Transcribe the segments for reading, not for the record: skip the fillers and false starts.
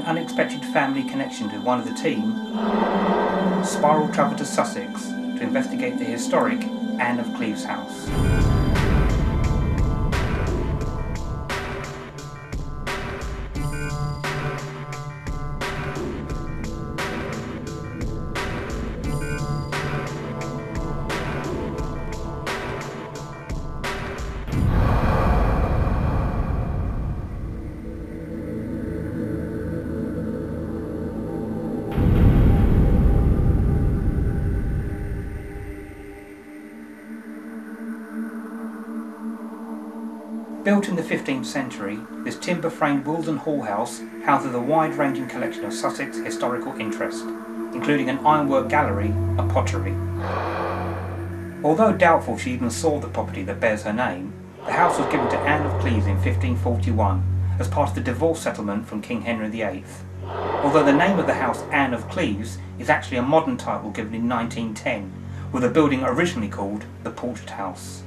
an unexpected family connection to one of the team, Spiral travelled to Sussex to investigate the historic Anne of Cleves House. Built in the 15th century, this timber-framed Wilden Hall house houses a wide-ranging collection of Sussex historical interest, including an ironwork gallery and pottery. Although doubtful she even saw the property that bears her name, the house was given to Anne of Cleves in 1541 as part of the divorce settlement from King Henry VIII, although the name of the house, Anne of Cleves, is actually a modern title given in 1910, with the building originally called the Portrait House.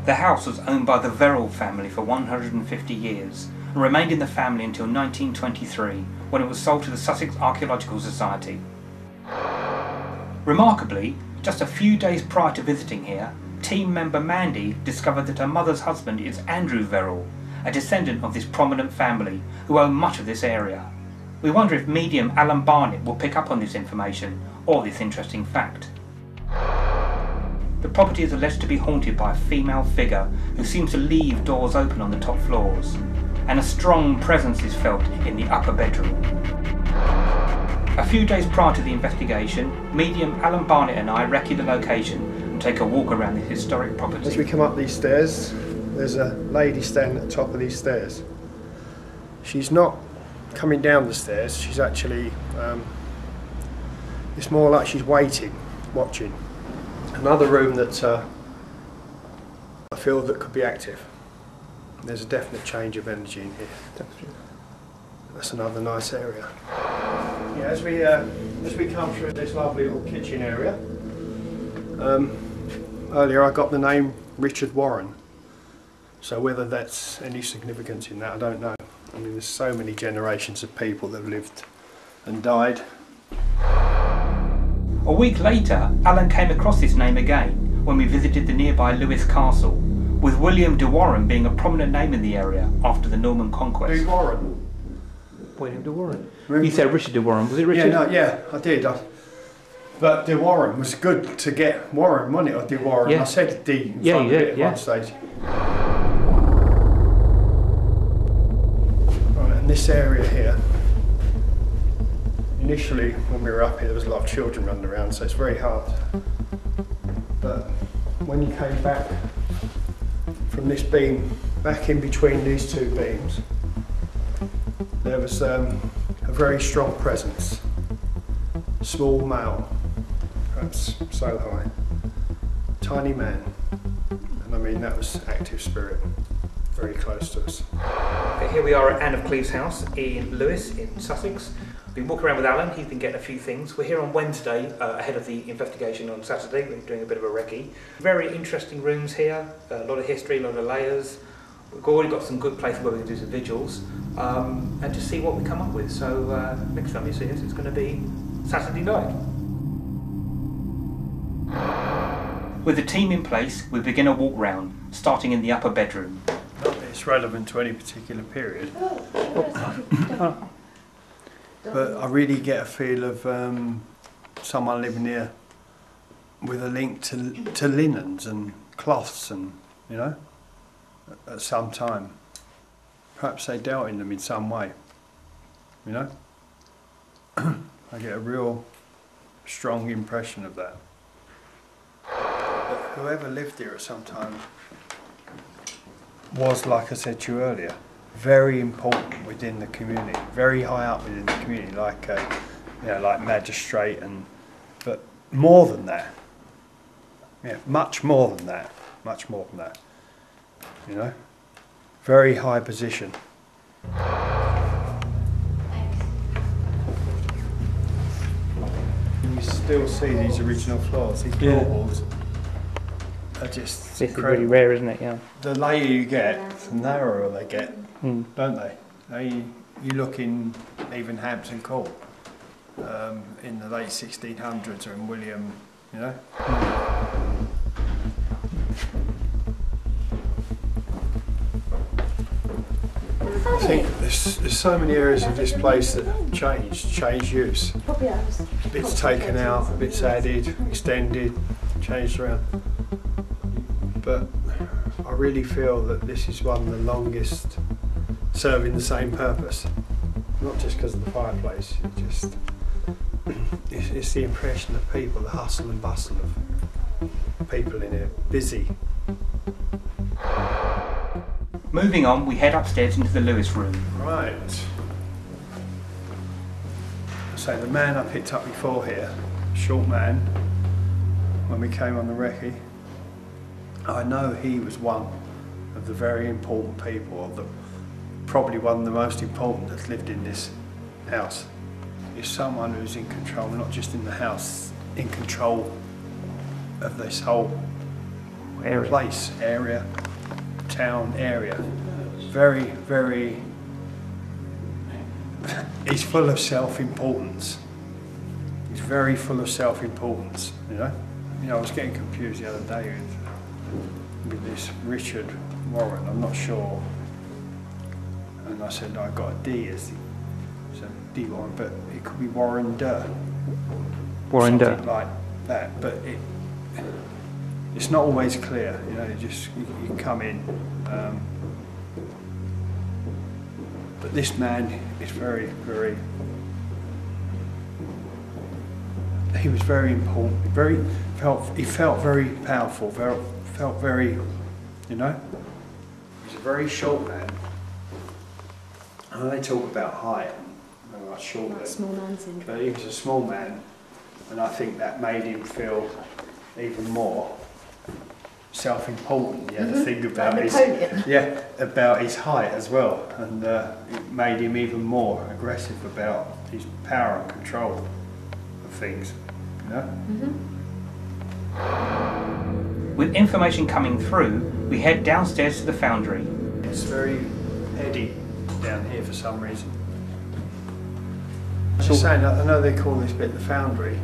The house was owned by the Verrill family for 150 years and remained in the family until 1923, when it was sold to the Sussex Archaeological Society. Remarkably, just a few days prior to visiting here, team member Mandy discovered that her mother's husband is Andrew Verrill, a descendant of this prominent family who own much of this area. We wonder if medium Alan Barnett will pick up on this information or this interesting fact. The property is alleged to be haunted by a female figure who seems to leave doors open on the top floors, and a strong presence is felt in the upper bedroom. A few days prior to the investigation, medium Alan Barnett and I recce the location and take a walk around this historic property. As we come up these stairs, there's a lady standing at the top of these stairs. She's not coming down the stairs, she's actually, it's more like she's waiting, watching. Another room that I feel that could be active. There's a definite change of energy in here. That's another nice area. Yeah, as we come through this lovely little kitchen area, earlier I got the name Richard Warren. So whether that's any significance in that, I don't know. I mean, there's so many generations of people that have lived and died. A week later, Alan came across this name again when we visited the nearby Lewes Castle, with William de Warren being a prominent name in the area after the Norman conquest. De Warren? William de Warren. You said Richard de Warren, was it Richard? Yeah, I did. But de Warren was good to get Warren, wasn't it? Or de Warren. Yeah. I said D in front of it at one stage. Right, and this area here, initially, when we were up here, there was a lot of children running around, so it's very hard. But when you came back from this beam, back in between these two beams, there was a very strong presence. Small male, perhaps so high. Tiny man. And I mean, that was active spirit, very close to us. Okay, here we are at Anne of Cleves House in Lewes, in Sussex. We've been walking around with Alan, he's been getting a few things. We're here on Wednesday, ahead of the investigation on Saturday. We're doing a bit of a recce. Very interesting rooms here, a lot of history, a lot of layers. We've already got some good places where we can do some vigils, and just see what we come up with. So next time you see us, it's going to be Saturday night. With the team in place, we begin a walk round, starting in the upper bedroom. Not that it's relevant to any particular period. But I really get a feel of someone living here with a link to linens and cloths, and you know, at some time. Perhaps they dealt in them in some way, you know. I get a real strong impression of that. But whoever lived here at some time was, like I said to you earlier, very important within the community, very high up within the community, like you know, like magistrate, and but more than that, yeah, much more than that, you know, very high position. You still see these original floors, these floorboards are just This is really rare, isn't it? Yeah. The later you get, the narrower they get, don't they? you look in even Hampton Court in the late 1600s, or in William, you know. I think there's so many areas of this place that have changed use. Bits taken out, bits added, extended, changed around. But I really feel that this is one of the longest serving the same purpose. Not just because of the fireplace, it's the impression of people, the hustle and bustle of people in here, busy. Moving on, we head upstairs into the Lewis room. Right. So the man I picked up before here, short man, when we came on the recce, I know he was one of the very important people, or probably one of the most important that's lived in this house. Is someone who's in control, not just in the house, in control of this whole place, area, town area. Very, very, he's full of self-importance. He's very full of self-importance, you know. You know, I was getting confused the other day with this Richard Warren, I'm not sure. And I said, I got a D as the, so D Warren, but it could be Warren Durr. Warren Durr. Something like that, but it's not always clear, you know, you come in. But this man is very, very, he was very important, he felt very powerful, felt very, you know. He's a very short man. And they talk about height and how short Like small man syndrome. But he was a small man, and I think that made him feel even more self-important. He had to think about about his height as well, and it made him even more aggressive about his power and control of things. You know. With information coming through, we head downstairs to the Foundry. It's very heady down here for some reason. I was just saying, I know they call this bit the Foundry.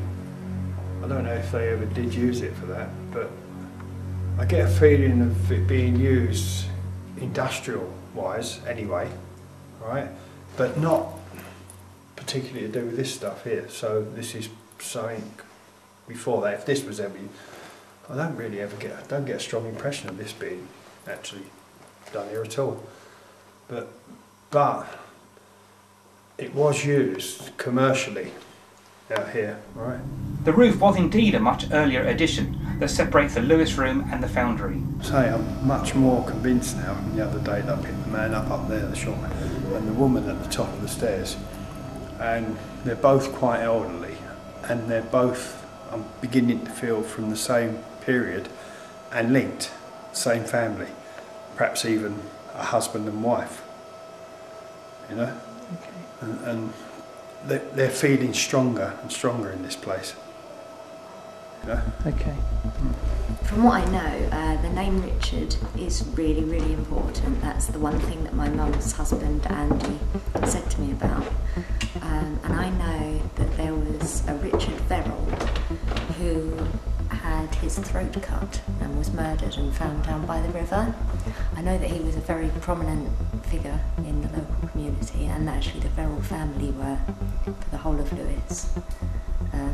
I don't know if they ever did use it for that, but I get a feeling of it being used industrial-wise anyway, right? But not particularly to do with this stuff here. So this is something before that. If this was ever, I don't get a strong impression of this being actually done here at all. But it was used commercially out here, right? The roof was indeed a much earlier addition that separates the Lewis room and the Foundry. Say, I'm much more convinced now than the other day that I picked the man up there, the short man, and the woman at the top of the stairs. And they're both quite elderly, and they're both, I'm beginning to feel, from the same period and linked, same family, perhaps even a husband and wife, you know? Okay. And they're feeling stronger and stronger in this place. You know? Okay. From what I know, the name Richard is really, really important. That's the one thing that my mum's husband, Andy, said to me about. And I know that there was a Richard Verrill who had his throat cut and was murdered and found down by the river. I know that he was a very prominent figure in the local community, and actually the Verrill family were for the whole of Lewis.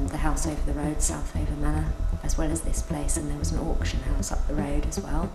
The house over the road, Southaven Manor, as well as this place, and there was an auction house up the road as well.